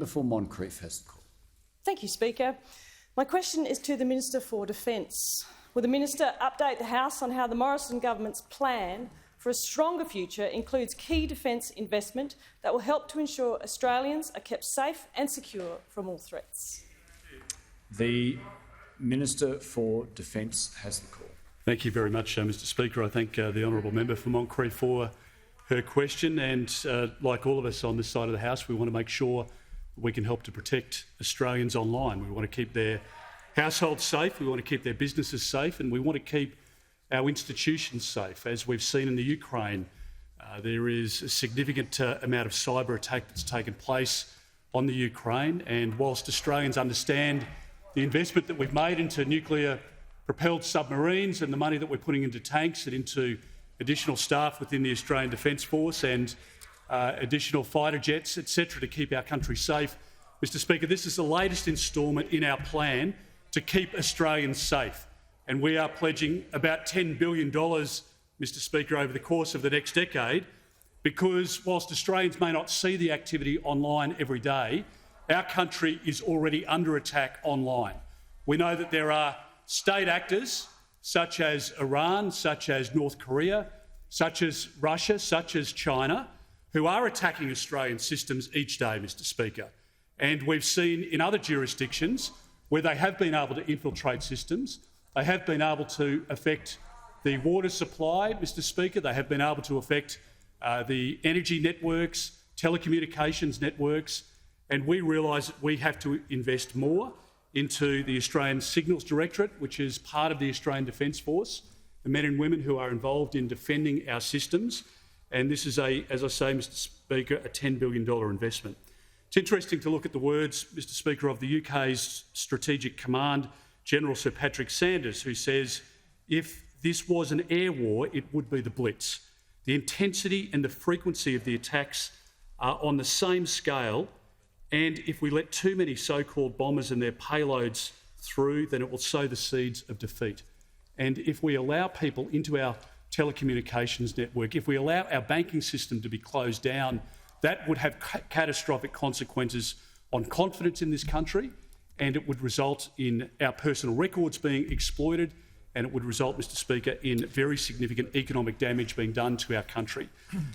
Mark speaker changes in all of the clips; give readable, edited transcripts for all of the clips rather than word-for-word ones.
Speaker 1: Before Moncrieff has the call.
Speaker 2: Thank you, Speaker. My question is to the Minister for Defence. Will the Minister update the House on how the Morrison government's plan for a stronger future includes key defence investment that will help to ensure Australians are kept safe and secure from all threats?
Speaker 1: The Minister for Defence has the call.
Speaker 3: Thank you very much, Mr Speaker. I thank the honourable member for Moncrieff for her question, and like all of us on this side of the House, we want to make sure we can help to protect Australians online. We want to keep their households safe, we want to keep their businesses safe, and we want to keep our institutions safe. As we've seen in the Ukraine, there is a significant amount of cyber attack that's taken place on the Ukraine, and whilst Australians understand the investment that we've made into nuclear-propelled submarines and the money that we're putting into tanks and into additional staff within the Australian Defence Force and additional fighter jets, etc., to keep our country safe, Mr Speaker, this is the latest instalment in our plan to keep Australians safe. And we are pledging about $10 billion, Mr Speaker, over the course of the next decade, because whilst Australians may not see the activity online every day, our country is already under attack online. We know that there are state actors such as Iran, such as North Korea, such as Russia, such as China, who are attacking Australian systems each day, Mr Speaker. And we've seen in other jurisdictions where they have been able to infiltrate systems, they have been able to affect the water supply, Mr Speaker, they have been able to affect the energy networks, telecommunications networks, and we realise that we have to invest more into the Australian Signals Directorate, which is part of the Australian Defence Force, the men and women who are involved in defending our systems. And this is, as I say, Mr Speaker, a $10 billion investment. It's interesting to look at the words, Mr Speaker, of the UK's Strategic Command General Sir Patrick Sanders, who says, if this was an air war, it would be the Blitz. The intensity and the frequency of the attacks are on the same scale, and if we let too many so-called bombers and their payloads through, then it will sow the seeds of defeat. And if we allow people into our telecommunications network, if we allow our banking system to be closed down, that would have catastrophic consequences on confidence in this country, and it would result in our personal records being exploited, and it would result, Mr Speaker, in very significant economic damage being done to our country.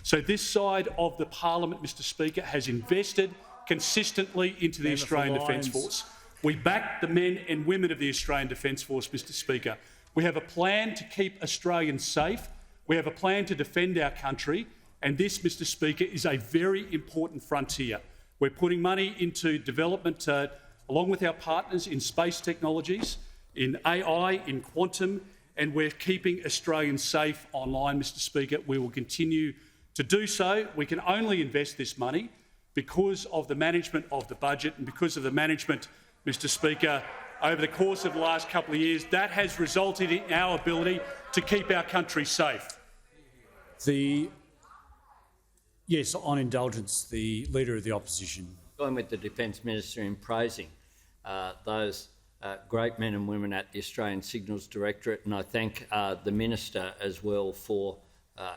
Speaker 3: So this side of the parliament, Mr Speaker, has invested consistently into the Australian Defence Force. We back the men and women of the Australian Defence Force, Mr Speaker. We have a plan to keep Australians safe. We have a plan to defend our country. And this, Mr Speaker, is a very important frontier. We're putting money into development along with our partners in space technologies, in AI, in quantum, and we're keeping Australians safe online, Mr Speaker. We will continue to do so. We can only invest this money because of the management of the budget and because of the management, Mr Speaker, over the course of the last couple of years, that has resulted in our ability to keep our country safe.
Speaker 1: Yes, on indulgence, the Leader of the Opposition.
Speaker 4: I'm with the Defence Minister in praising those great men and women at the Australian Signals Directorate, and I thank the Minister as well for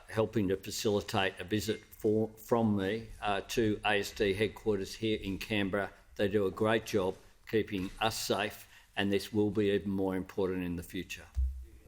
Speaker 4: helping to facilitate a visit from me to ASD headquarters here in Canberra. They do a great job keeping us safe, and this will be even more important in the future.